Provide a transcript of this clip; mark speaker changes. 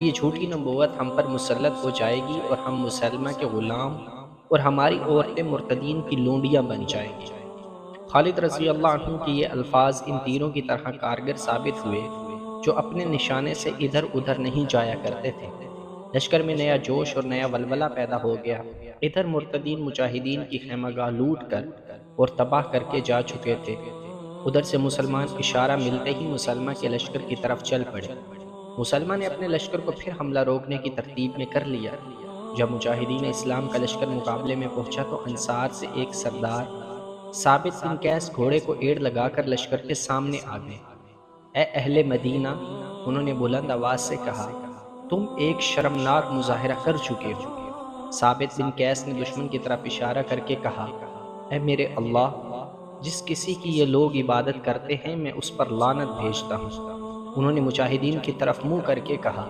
Speaker 1: یہ جھوٹی نبوت ہم پر مسلط ہو جائے گی اور ہم مسلمہ کے غلام اور ہماری عورتیں مرتدین کی لونڈیاں بن جائیں گی۔ خالد رضی اللہ عنہ کی یہ الفاظ ان تیروں کی طرح کارگر ثابت ہوئے جو اپنے نشانے سے ادھر ادھر نہیں جایا کرتے تھے۔ لشکر میں نیا جوش اور نیا ولولہ پیدا ہو گیا۔ ادھر مرتدین مجاہدین کی خیمہ گاہ لوٹ کر اور تباہ کر کے جا چکے تھے، ادھر سے مسلمان اشارہ ملتے ہی مسلمہ کے لشکر کی طرف چل پڑے۔ مسلمہ نے اپنے لشکر کو پھر حملہ روکنے کی ترتیب میں کر لیا۔ جب مجاہدین اسلام کا لشکر مقابلے میں پہنچا تو انصار سے ایک سردار ثابت بن قیس گھوڑے کو ایڑ لگا کر لشکر کے سامنے آ گئے۔ اے اہل مدینہ، انہوں نے بلند آواز سے کہا، تم ایک شرمناک مظاہرہ کر چکے ہو۔ ثابت بن قیس نے دشمن کی طرف اشارہ کر کے کہا، اے میرے اللہ، جس کسی کی یہ لوگ عبادت کرتے ہیں میں اس پر لعنت بھیجتا ہوں۔ انہوں نے مجاہدین کی طرف منہ کر کے کہا،